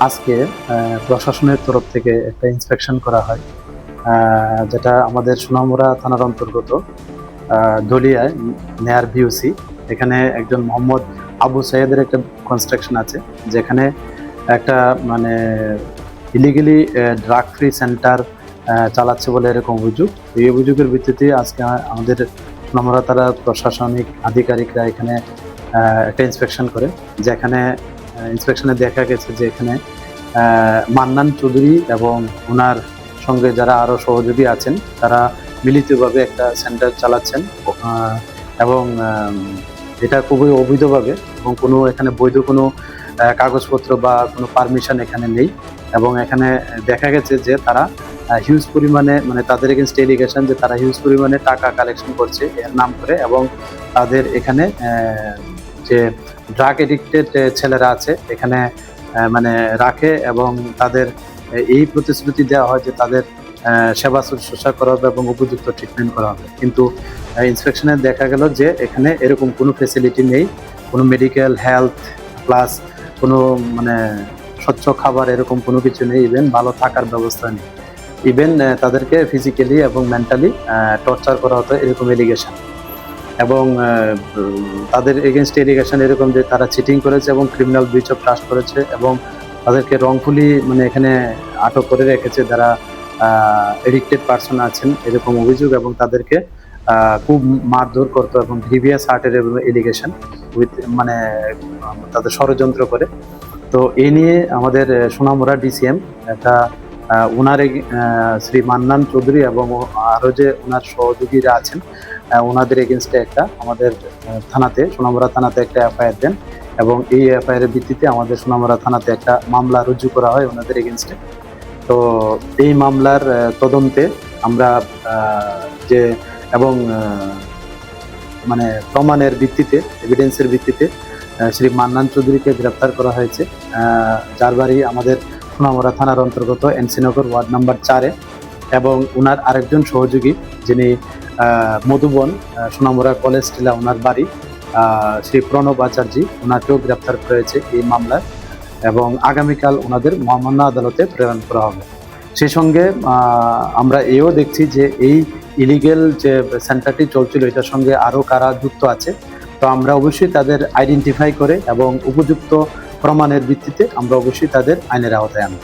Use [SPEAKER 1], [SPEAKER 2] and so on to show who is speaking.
[SPEAKER 1] আজকে প্রশাসনের তরফ থেকে একটা ইন্সপেকশন করা হয়, যেটা আমাদের সোনামুড়া থানার অন্তর্গত দলিয়ায় নেয়ার বিউসি। এখানে একজন মোহাম্মদ আবু সাইদের একটা কনস্ট্রাকশন আছে, যেখানে একটা মানে ইলিগালি ড্রাগ ফ্রি সেন্টার চালাচ্ছে বলে এরকম অভিযোগ। এই অভিযোগের ভিত্তিতে আজকে আমাদের সোনামুড়া থানার প্রশাসনিক আধিকারিকরা এখানে একটা ইন্সপেকশন করে, যেখানে ইন্সপেকশনে দেখা গেছে যে এখানে মান্নান চৌধুরী এবং ওনার সঙ্গে যারা আরও সহযোগী আছেন তারা মিলিতভাবে একটা সেন্টার চালাচ্ছেন, এবং এটা খুবই অবৈধভাবে, এবং কোনো এখানে বৈধ কোনো কাগজপত্র বা কোনো পারমিশন এখানে নেই। এবং এখানে দেখা গেছে যে তারা হিউজ পরিমাণে, মানে তাদের এগেনস্ট এলিগেশন যে তারা হিউজ পরিমাণে টাকা কালেকশন করছে এর নাম করে, এবং তাদের এখানে যে ড্রাগ এডিক্টেড ছেলেরা আছে এখানে মানে রাখে, এবং তাদের এই প্রতিশ্রুতি দেওয়া হয় যে তাদের সেবা শুশ্রূষা করা হবে এবং উপযুক্ত ট্রিটমেন্ট করা হবে। কিন্তু ইন্সপেকশনে দেখা গেল যে এখানে এরকম কোনো ফেসিলিটি নেই, কোনো মেডিকেল হেলথ প্লাস কোনো মানে স্বচ্ছ খাবার এরকম কোনো কিছু নেই, ইভেন ভালো থাকার ব্যবস্থা নেই, ইভেন তাদেরকে ফিজিক্যালি এবং মেন্টালি টর্চার করা হতো এরকম এলিগেশন। এবং তাদের এগেনস্ট এলিগেশন এরকম যে তারা চিটিং করেছে এবং ক্রিমিনাল ব্রিচ অফ ট্রাস্ট করেছে, এবং তাদেরকে রংফুলি মানে এখানে আটক করে রেখেছে যারা এডিক্টেড পার্সন আছেন এরকম অভিযোগ, এবং তাদেরকে খুব মারধর করতো এবং গ্রিভিয়াস হার্টের এলিগেশন উইথ মানে তাদের ষড়যন্ত্র করে। তো এই নিয়ে আমাদের সোনামুড়া ডিসিএম একটা ওনার শ্রী মান্নান চৌধুরী এবং আরও যে ওনার সহযোগীরা আছেন ওনাদের এগেনস্টে একটা আমাদের থানাতে, সোনামুড়া থানাতে একটা এফআইআর দেন, এবং এই এফআইআর এর ভিত্তিতে আমাদের সোনামুড়া থানাতে একটা মামলা রুজু করা হয় ওনাদের এগেনস্টে। তো এই মামলার তদন্তে আমরা যে এবং মানে প্রমাণের ভিত্তিতে, এভিডেন্সের ভিত্তিতে শ্রী মান্নান চৌধুরীকে গ্রেপ্তার করা হয়েছে, যার বাড়ি আমাদের সোনামুড়া থানার অন্তর্গত এনসিনগর ওয়ার্ড নাম্বার 4-এ, এবং ওনার আরেকজন সহযোগী যিনি মধুবন সোনামুড়া কলেজ টিলা ওনার বাড়ি, শ্রী প্রণব আচার্য, ওনাকেও গ্রেপ্তার করেছে এই মামলায়, এবং আগামীকাল ওনাদের মহামান্য আদালতে প্রেরণ করা হবে। সেই সঙ্গে আমরা এও দেখছি যে এই ইলিগেল যে সেন্টারটি চলছিল এটার সঙ্গে আরও কারা যুক্ত আছে, তো আমরা অবশ্যই তাদের আইডেন্টিফাই করে এবং উপযুক্ত প্রমাণের ভিত্তিতে আমরা অবশ্যই তাদের আইনের আওতায় আনব।